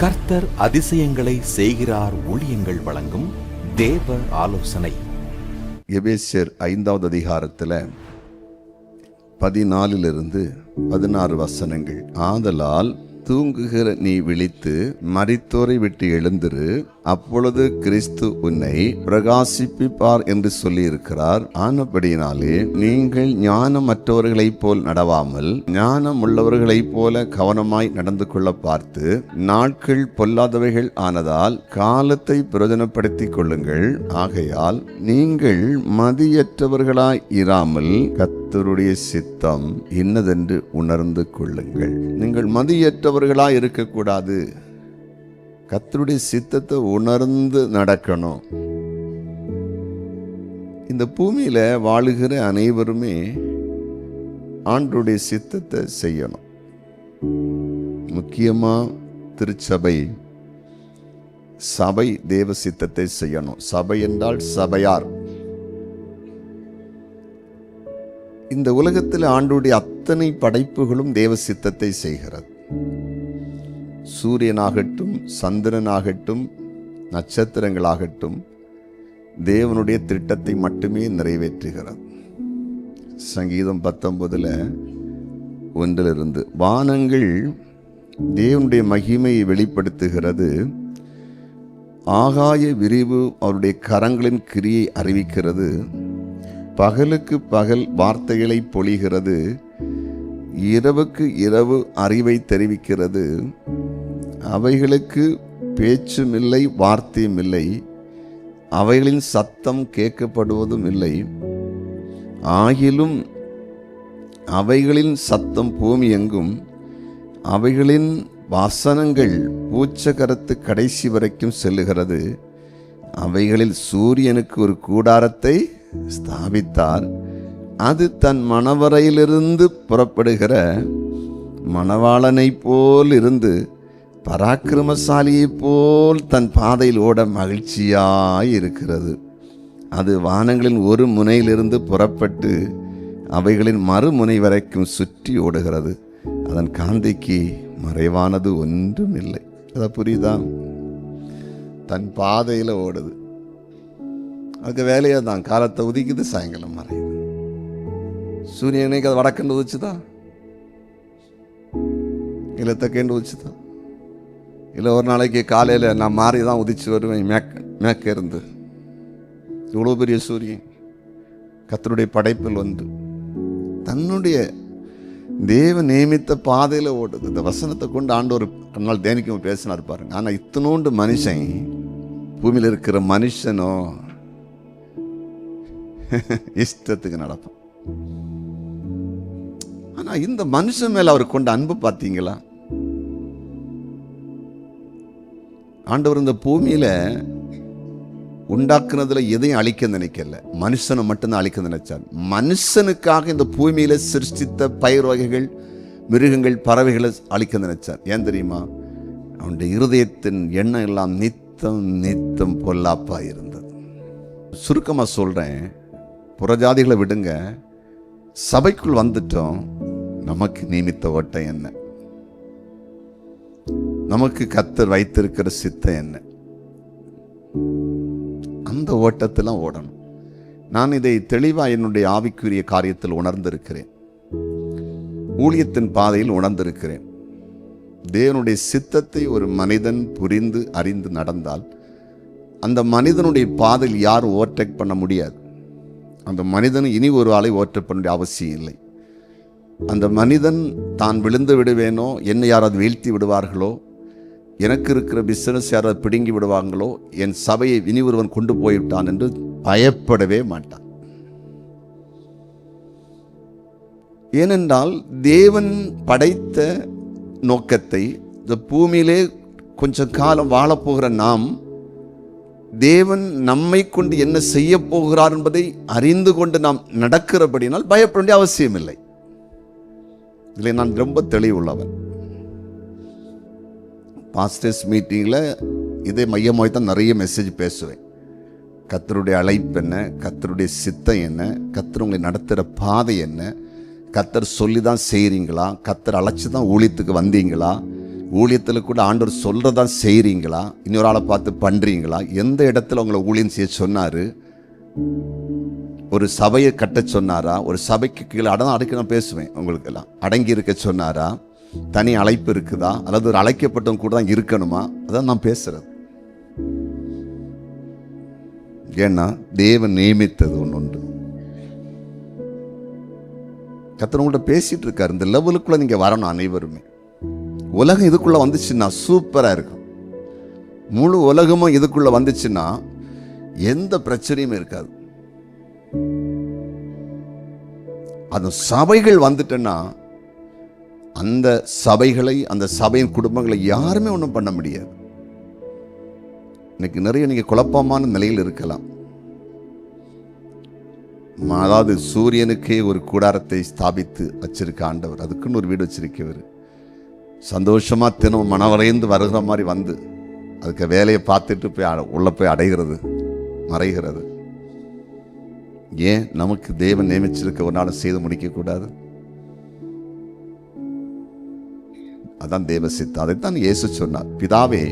கர்த்தர் அதிசயங்களை செய்கிறார் ஊழியங்கள் வழங்கும் தேவ ஆலோசனை. எபேசியர் 5வது அதிகாரத்தில் 14 வசனங்கள். ஆதலால் தூங்குகிற நீ விழித்து மரித்தோரை விட்டு எழுந்திரு, அப்பொழுது கிறிஸ்து உன்னை பிரகாசிப்பிப்பார் என்று சொல்லி இருக்கிறார். ஆனபடியினாலே நீங்கள் ஞானமற்றவர்களைப் போல் நடவாமல் ஞானம் உள்ளவர்களைப் போல கவனமாய் நடந்து கொள்ள பார்த்து, நாட்கள் பொல்லாதவைகள் ஆனதால் காலத்தை பிரயோஜனப்படுத்திக் கொள்ளுங்கள். ஆகையால் நீங்கள் மதியற்றவர்களாய் இராமல் கர்த்தருடைய சித்தம் இன்னதென்று உணர்ந்து கொள்ளுங்கள். நீங்கள் மதியற்றவர்களாய் இருக்கக்கூடாது. கர்த்தருடைய சித்தத்தை உணர்ந்து நடக்கணும். இந்த பூமியில வாழுகிற அனைவருமே ஆண்டவருடைய சித்தத்தை செய்யணும். முக்கியமா திருச்சபை, சபை தேவ சித்தத்தை செய்யணும். சபை என்றால் சபையார். இந்த உலகத்தில் ஆண்டவருடைய அத்தனை படைப்புகளும் தேவ சித்தத்தை செய்கிறது. சூரியனாகட்டும், சந்திரனாகட்டும், நட்சத்திரங்களாகட்டும் தேவனுடைய திட்டத்தை மட்டுமே நிறைவேற்றுகிறது. சங்கீதம் 19:1 வானங்கள் தேவனுடைய மகிமையை வெளிப்படுத்துகிறது, ஆகாய விரிவு அவருடைய கரங்களின் கிரியை அறிவிக்கிறது, பகலுக்கு பகல் வார்த்தைகளை பொழிகிறது, இரவுக்கு இரவு அறிவை தெரிவிக்கிறது. அவைகளுக்கு பேச்சும் இல்லை, வார்த்தையும் இல்லை, அவைகளின் சத்தம் கேட்கப்படுவதும் இல்லை. ஆகிலும் அவைகளின் சத்தம் பூமி எங்கும், அவைகளின் வசனங்கள் பூச்சக்கரத்து கடைசி வரைக்கும் செல்லுகிறது. அவைகளில் சூரியனுக்கு ஒரு கூடாரத்தை ஸ்தாபித்தார். அது தன் மணவரையிலிருந்து புறப்படுகிற மணவாளனை போல் இருந்து பராக்கிரமசாலியை போல் தன் பாதையில் ஓட மகிழ்ச்சியாய் இருக்கிறது. அது வானங்களின் ஒரு முனையிலிருந்து புறப்பட்டு அவைகளின் மறுமுனை வரைக்கும் சுற்றி ஓடுகிறது. அதன் காந்திக்கு மறைவானது ஒன்றும் இல்லை. அதை புரியுதா? தன் பாதையில் ஓடுது. அதுக்கு வேலையா தான். காலத்தை உதிக்குது, சாயங்காலம் மறையுது. சூரியனைக்கு அது வடக்கண்டு உதிச்சுதா, இல்லை தெற்கண்டு உதிச்சுதா, இல்லை ஒரு நாளைக்கு காலையில் நான் மாறி தான் உதிச்சு வருவேன் மேற்க இருந்து. இவ்வளோ பெரிய சூரியன் கர்த்தருடைய படைப்பில் வந்து தன்னுடைய தேவ நியமித்த பாதையில் ஓடுது. இந்த வசனத்தை கொண்டு ஆண்டவர் ஒரு நாள் தேனிக்கும் பேசினார் பாருங்க. ஆனால் இத்தனோண்டு மனுஷன், பூமியில் இருக்கிற மனுஷனோ இஷ்டத்துக்கு நடப்பான். ஆனா இந்த மனுஷன் மேல அவர் கொண்ட அன்பு பார்த்தீங்களா? ஆண்டவர் இந்த பூமியில உண்டாக்குனதுல எதையும் அழிக்க நினைக்கல, மனுஷனை மட்டும்தான் அழிக்க நினைச்சார். மனுஷனுக்காக இந்த பூமியில சிருஷ்டித்த பயிர் வகைகள், மிருகங்கள், பறவைகளை அழிக்க நினைச்சார். ஏன் தெரியுமா? அவனுடைய இருதயத்தின் எண்ணம் எல்லாம் நித்தம் நித்தம் பொல்லாப்பா இருந்தது. சுருக்கமா சொல்றேன், புறஜாதிகளை விடுங்க, சபைக்குள் வந்துட்டோம். நமக்கு நியமித்த ஓட்டம் என்ன? நமக்கு கர்த்தர் வைத்திருக்கிற சித்தம் என்ன? அந்த ஓட்டத்தில் ஓடணும். நான் இதை தெளிவாக என்னுடைய ஆவிக்குரிய காரியத்தில் உணர்ந்திருக்கிறேன். ஊழியத்தின் பாதையில் உணர்ந்திருக்கிறேன். தேவனுடைய சித்தத்தை ஒரு மனிதன் புரிந்து அறிந்து நடந்தால் அந்த மனிதனுடைய பாதையில் யாரும் ஓவர்டேக் பண்ண முடியாது. அந்த மனிதன் இனி ஒரு ஆளை ஓவர்டேக் பண்ண வேண்டிய அவசியம் இல்லை. அந்த மனிதன் தான் விழுந்து விடுவேனோ, என்னை யாராவது வீழ்த்தி விடுவார்களோ, எனக்கு இருக்கிற பிசினஸ் யாராவது பிடுங்கி விடுவாங்களோ, என் சபையை இனி ஒருவன் கொண்டு போய்விட்டான் என்று பயப்படவே மாட்டான். ஏனென்றால் தேவன் படைத்த நோக்கத்தை, இந்த பூமியிலே கொஞ்சம் காலம் வாழப்போகிற நாம், தேவன் நம்மை கொண்டு என்ன செய்ய போகிறார் என்பதை அறிந்து கொண்டு நாம் நடக்கிறபடினால் பயப்பட வேண்டிய அவசியம் இல்லை. இதில் நான் ரொம்ப தெளிவுள்ளவன். பாஸ்டர்ஸ் மீட்டிங்கில் இதை மையமாக தான் நிறைய மெசேஜ் பேசுவேன். கர்த்தருடைய அழைப்பு என்ன, கர்த்தருடைய சித்தம் என்ன, கர்த்தர் உங்களை நடத்துகிற பாதை என்ன, கர்த்தர் சொல்லி தான் செய்கிறீங்களா, கர்த்தர் அழைச்சி தான் ஊழியத்துக்கு வந்தீங்களா, ஊழியத்தில் கூட ஆண்டவர் சொல்றதா செய்கிறீங்களா, இன்னொரு ஆளை பார்த்து பண்றீங்களா? எந்த இடத்துல உங்களை ஊழியம் செய்ய சொன்னாரு? ஒரு சபையை கட்ட சொன்னாரா? ஒரு சபைக்கு கீழே அடக்கி நான் பேசுவேன், உங்களுக்கு எல்லாம் அடங்கி இருக்க சொன்னாரா? தனி அழைப்பு இருக்குதா, அல்லது ஒரு அழைக்கப்பட்டவங்க கூட தான் இருக்கணுமா? அதான் நான் பேசுறது. ஏன்னா தேவன் நியமித்தது ஒன்று. கர்த்தர் உங்கள்கிட்ட பேசிட்டு இருக்காரு. இந்த லெவலுக்குள்ள நீங்க வரணும். அனைவருமே உலகம் இதுக்குள்ள வந்துச்சுன்னா சூப்பரா இருக்கும். முழு உலகமும் இதுக்குள்ள வந்துச்சுன்னா எந்த பிரச்சனையும் இருக்காது. அந்த சபைகள் வந்துட்டேன்னா அந்த சபைகளை, அந்த சபையின் குடும்பங்களை யாருமே ஒன்றும் பண்ண முடியாது. இன்னைக்கு நிறைய நீங்க குழப்பமான நிலையில் இருக்கலாம். அதாவது சூரியனுக்கே ஒரு கூடாரத்தை ஸ்தாபித்து வச்சிருக்க ஆண்டவர், அதுக்குன்னு ஒரு வீடு வச்சிருக்கவர், சந்தோஷமா தினம் மனவரைந்து வருகிற மாதிரி வந்து அதுக்கு வேலையை பார்த்துட்டு போய் உள்ள போய் அடைகிறது, மறைகிறது. ஏன் நமக்கு தேவன் நியமிச்சிருக்க ஒரு நாள் செய்து முடிக்க கூடாது? அதான் தேவ சித்தம். அதைத்தான் இயேசு சொன்னார். பிதாவே,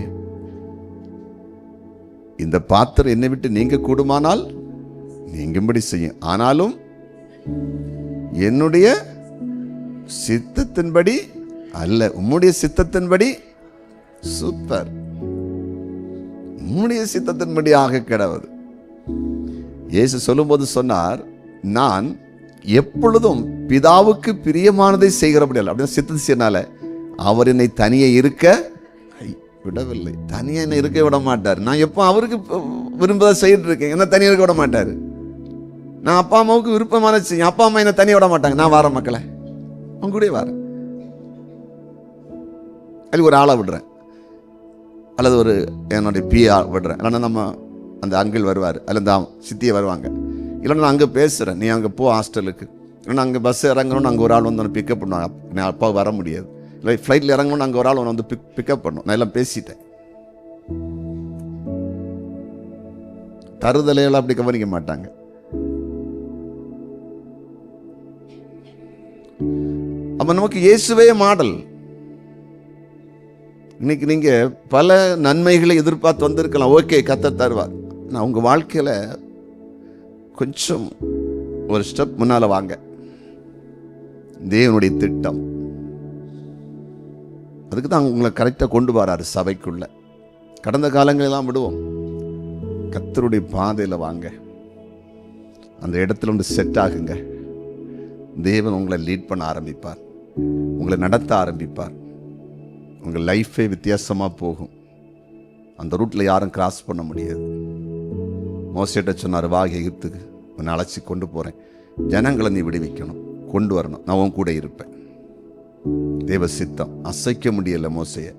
இந்த பாத்திரம் என்னை விட்டு நீங்க கூடுமானால் நீங்கும்படி செய்யும், ஆனாலும் என்னுடைய சித்தத்தின்படி அல்ல, உம்முடைய சித்தத்தின்படி. சூப்பர். உம்முடைய சித்தத்தின்படி ஆக கிடவது. இயேசு சொல்லும்போது சொன்னார், நான் எப்பொழுதும் பிதாவுக்கு பிரியமானதை செய்கிறபடியால், அப்படின்னு சித்தத்தை செய்யனால அவர் என்னை தனியே இருக்க விடவில்லை. தனியாக என்னை இருக்க விட மாட்டார். நான் எப்போ அவருக்கு விரும்பதை செய்யிட்டு இருக்கேன், என்ன தனியாக இருக்க விட மாட்டார். நான் அப்பா அம்மாவுக்கு விருப்பமான செய்யும், அப்பா அம்மா என்னை தனியாக விட மாட்டாங்க. நான் வாரேன் மக்களை, அவங்க கூட வாரேன். அது ஒரு ஆளை விடுறேன், அல்லது ஒரு என்னுடைய பிஆ விடுறேன், இல்லைன்னா நம்ம அந்த அங்கிள் வருவார், அல்ல இந்த சித்தியை வருவாங்க, இல்லைன்னா நான் அங்கே பேசுகிறேன், நீ அங்கே போ ஹாஸ்டலுக்கு, இல்லைன்னா அங்கே பஸ் இறங்கணும்னு அங்கே ஒரு ஆள் வந்து பிக்கப் பண்ணுவாங்க. நான் அப்பா வர முடியாது. இல்லை ஃப்ளைட்டில் இறங்கணும்னு அங்கே ஒரு ஆள் வந்து பிக்கப் பண்ணும். நான் எல்லாம் பேசிட்டேன். தருதலையெல்லாம் அப்படி கவனிக்க மாட்டாங்க. அப்ப நமக்கு இயேசுவே மாடல். இன்னைக்கு நீங்க பல நன்மைகளை எதிர்பார்த்து வந்திருக்கலாம். ஓகே, கர்த்தர் தருவார். நான் உங்க வாழ்க்கையில கொஞ்சம் ஒரு ஸ்டெப் முன்னால வாங்க. தேவனுடைய திட்டம் அதுக்கு தான் உங்களை கரெக்டாக கொண்டு வராரு சபைக்குள்ள. கடந்த காலங்களெல்லாம் விடுவோம், கர்த்தருடைய பாதையில் வாங்க. அந்த இடத்துல வந்து செட் ஆகுங்க. தேவன் உங்களை லீட் பண்ண ஆரம்பிப்பார், உங்களை நடத்த ஆரம்பிப்பார். உங்கள் லைஃபே வித்தியாசமாக போகும். அந்த ரூட்டில் யாரும் கிராஸ் பண்ண முடியாது. மோசேட்ட சொன்னார், வா எகிப்துக்கு உன்னை அழைச்சி கொண்டு போகிறேன், ஜனங்களை நீ விடுவிக்கணும், கொண்டு வரணும், நான் உன் கூட இருப்பேன். தேவ சித்தம். அசைக்க முடியல மோசையை.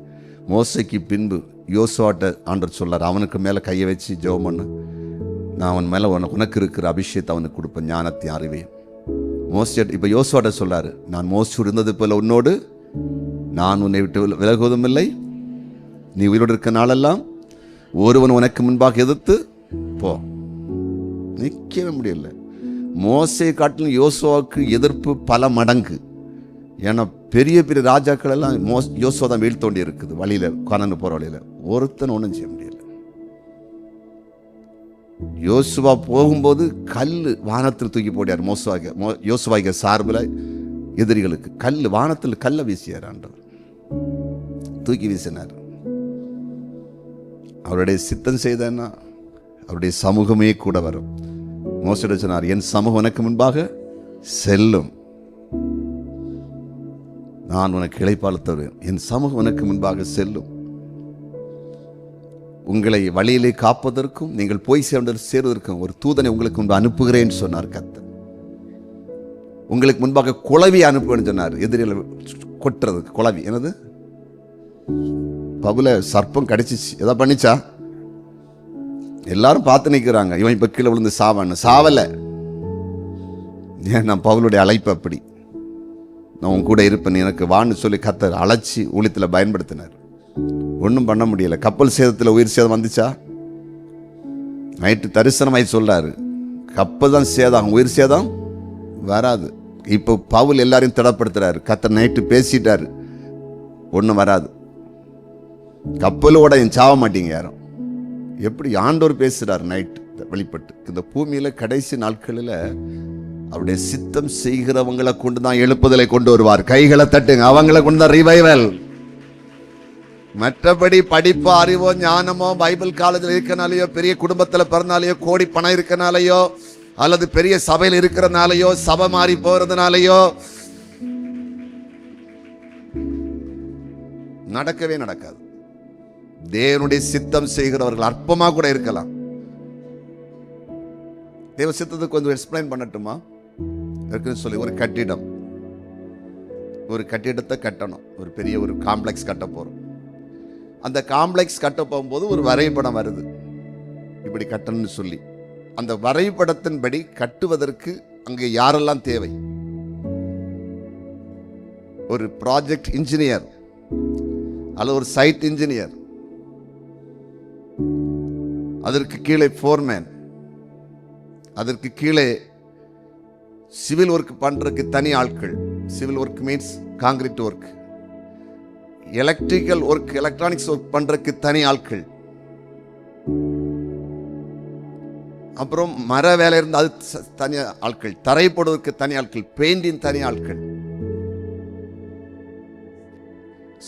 மோசைக்கு பின்பு யோசுவாட்ட ஆண்டவர் சொல்லார், அவனுக்கு மேலே கையை வச்சு ஜெபம் பண்ணு, நான் அவன் மேலே உனக்கு இருக்கிற அபிஷேகத்தை அவனுக்கு கொடுப்பேன், ஞானத்தையும் அறிவையும். மோசைட்ட இப்போ யோசுவாட்ட சொல்லாரு, நான் மோசு இருந்தது போல உன்னோடு நான் உன்னை விட்டு விலகுவதும் இல்லை, நீ உயிரோடு இருக்க நாளெல்லாம் ஒருவன் உனக்கு முன்பாக எதிர்த்து போ. நிற்கவே முடியல. மோசையை காட்டிலும் யோசுவாவுக்கு எதிர்ப்பு பல மடங்கு. ஏன்னா பெரிய பெரிய ராஜாக்கள் எல்லாம் யோசுவா தான் வீழ் தோண்டி இருக்குது வழியில, கானானுக்கு போற வழியில. ஒருத்தன் ஒன்றும் செய்ய முடியல. யோசுவா போகும்போது கல்லு வானத்தில் தூக்கி போடியார். யோசுவாய்க்கு சார்பில் எதிரிகளுக்கு கல்லு, வானத்தில் கல்லை வீசியார் ஆண்டவர், தூக்கி வீசினார். அவருடைய சித்தம் செய்தன்னா அவருடைய சமூகமே கூட வரும். மோசே சொன்னார், என் சமூகம் உனக்கு முன்பாக செல்லும், நான் உனக்கு இளைப்பால் தருவேன், என் சமூகம் உனக்கு முன்பாக செல்லும். உங்களை வழியிலே காப்பதற்கும் நீங்கள் போய் சேர்வதற்கும் ஒரு தூதனை உங்களுக்கு முன்பு அனுப்புகிறேன் சொன்னார் கர்த்தர். உங்களுக்கு முன்பாக குளவி அனுப்புவேன்னு சொன்னார். எதிரில கொட்டுறதுக்கு குளவி. என்னது? பவுல சர்ப்பம் கடிச்சிச்சு, எதா பண்ணிச்சா? எல்லாரும் பார்த்து நிற்கிறாங்க, இவன் இப்ப கீழே விழுந்து சாவான்னு. சாவல. ஏன்? நான் பவுலுடைய அழைப்பு அப்படி. நான் உன் கூட இருப்பேன், எனக்கு வான்னு சொல்லி கர்த்தர் அழைச்சி ஊழியத்தில் பயன்படுத்தினார். ஒன்றும் பண்ண முடியல. கப்பல் சேதத்தில் உயிர் சேதம் வந்துச்சா? நைட்டு தரிசனமாய் சொல்றாரு, கப்பல் தான் சேதம், உயிர் சேதம் வராது. இப்போ பவுல் எல்லாரையும் திடப்படுத்துறாரு. கர்த்தர் நைட்டு பேசிட்டாரு, ஒன்றும் வராது. கப்பலோட என் சாவ மாட்டீங்க யாரும். எப்படி ஆண்டவர் பேசுறார் நைட் வெளிப்பட்டு. இந்த பூமியில கடைசி நாட்களில் அவருடைய சித்தம் செய்கிறவங்களை கொண்டு தான் எழுப்புதலை கொண்டு வருவார். கைகளை தட்டுங்க, அவங்களை கொண்டு தான் ரிவைவல். மற்றபடி படிப்போ அறிவோ ஞானமோ பைபிள் காலேஜில் இருக்கனாலேயோ பெரிய குடும்பத்தில் பிறந்தாலேயோ கோடி பணம் இருக்கனாலேயோ அல்லது பெரிய சபையில் இருக்கிறனாலேயோ சபை மாறி போறதுனாலேயோ நடக்கவே நடக்காது. தேவனுடைய சித்தம் செய்கிறவர்கள் அற்பமா கூட இருக்கலாம். தேவ சித்தத்துக்கு கொஞ்சம் எக்ஸ்பிளைன் பண்ணட்டுமா? இருக்குன்னு சொல்லி ஒரு கட்டிடத்தை கட்டணும். ஒரு பெரிய ஒரு காம்ப்ளெக்ஸ் கட்ட போறோம். அந்த காம்ப்ளெக்ஸ் கட்ட போகும்போது ஒரு வரைபடம் வருது, இப்படி கட்டணும்னு சொல்லி. அந்த வரைபடத்தின்படி கட்டுவதற்கு அங்கே யாரெல்லாம் தேவை? ஒரு ப்ராஜெக்ட் இன்ஜினியர் அல்லது ஒரு சைட் இன்ஜினியர், அதற்கு கீழே ஃபோர்மேன், அதற்கு கீழே சிவில் ஒர்க் பண்றதுக்கு தனி ஆட்கள். Civil work means concrete work. Electrical work, electronics work பண்றதுக்கு தனி ஆட்கள். அப்புறம் மர வேலை இருந்து அது தனி ஆட்கள், தரை போடுவதற்கு தனி ஆட்கள், பெயிண்டிங் தனி ஆட்கள்,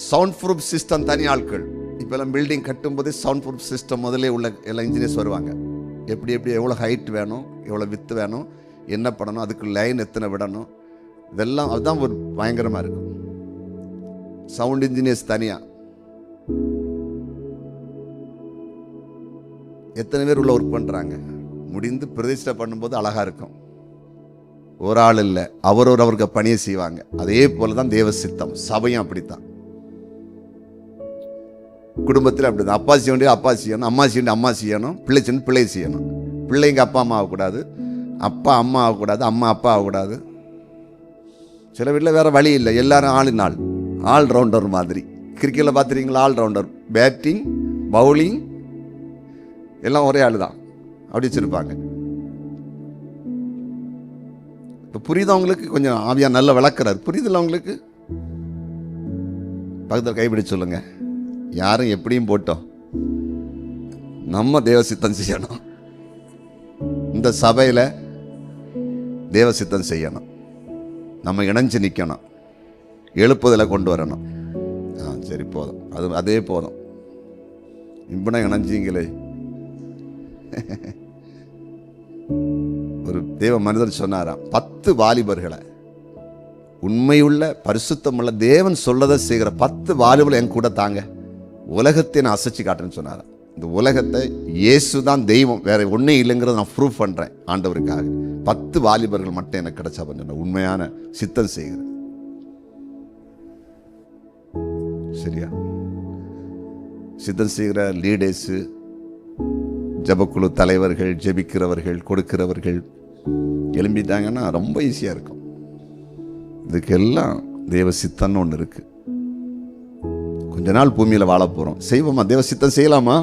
சவுண்ட் ப்ரூஃப் சிஸ்டம் தனி ஆட்கள். இப்பெல்லாம் பில்டிங் கட்டும்போது சவுண்ட் ப்ரூஃப் சிஸ்டம் முதலே உள்ள எல்லா இன்ஜினியர்ஸ் வருவாங்க. எப்படி எவ்வளோ ஹைட் வேணும், எவ்வளோ வித்து வேணும், என்ன பண்ணணும், அதுக்கு லைன் எத்தனை விடணும், இதெல்லாம் அதுதான் ஒரு பயங்கரமாக இருக்கும். சவுண்ட் இன்ஜினியர்ஸ் தனியா. எத்தனை பேர் உள்ள ஒர்க் பண்றாங்க. முடிந்து பிரதிஷ்டை பண்ணும்போது அழகா இருக்கும். ஒரு ஆள் இல்லை, அவருக்கு பணியை செய்வாங்க. அதே போலதான் தேவ சித்தம். சபையும் அப்படித்தான். குடும்பத்தில் அப்படிதான். அப்பா செய்ய வேண்டிய அப்பா செய்யணும், அம்மா செய்ய வேண்டிய அம்மா செய்யணும், பிள்ளை செய்யணும் பிள்ளை செய்யணும். பிள்ளைங்க அப்பா அம்மா ஆகக்கூடாது, அப்பா அம்மா ஆகக்கூடாது, அம்மா அப்பா ஆகக்கூடாது. சில வீட்டில் வேற வழி இல்லை, எல்லாரும் ஆளின் ஆள், ஆல் ரவுண்டர் மாதிரி. கிரிக்கெட்டில் பார்த்துருக்கீங்களா? ஆல் ரவுண்டர், பேட்டிங் பவுலிங் எல்லாம் ஒரே ஆள் தான், அப்படி வச்சிருப்பாங்க. இப்போ புரியுதா உங்களுக்கு? கொஞ்சம் ஆவியா நல்ல விளக்குறாரு. புரியுதுல்ல உங்களுக்கு? பக்கத்தில் கைப்பிடி சொல்லுங்க. யாரும் எப்படியும் போட்டோம், நம்ம தேவ சித்தம் செய்யணும். இந்த சபையில் தேவ சித்தம் செய்யணும். நம்ம இணைஞ்சு நிற்கணும், எழுப்புதலை கொண்டு வரணும். சரி போதும், அதே போதும். இப்படின்னா இணைஞ்சிங்களே. ஒரு தேவ மனிதர் சொன்னாராம், 10 வாலிபர்களை, உண்மையுள்ள பரிசுத்தமுள்ள தேவன் சொல்லதை செய்கிற 10 வாலிபர்கள் என் கூட தாங்க, உலகத்தை நான் அசைச்சு காட்டுன்னு சொன்னாராம். இந்த உலகத்தை இயேசு தான் தெய்வம், வேற ஒன்றே இல்லைங்கிறத நான் ப்ரூவ் பண்றேன் ஆண்டவருக்காக. 10 வாலிபர்கள் மட்டும் எனக்கு கிடைச்சா பண்ண உண்மையான சித்தம் செய்கிறேன். சரியா? சித்தம் செய்கிற லீடர்ஸு, ஜபக்குழு தலைவர்கள், ஜெபிக்கிறவர்கள், கொடுக்கிறவர்கள் எழும்பிட்டாங்கன்னா ரொம்ப ஈஸியாக இருக்கும். இதுக்கெல்லாம் தேவ சித்தம்னு ஒன்று இருக்கு. கொஞ்ச நாள் பூமியில் வாழ போகிறோம். செய்வோமா? தேவ சித்தம் செய்யலாமா?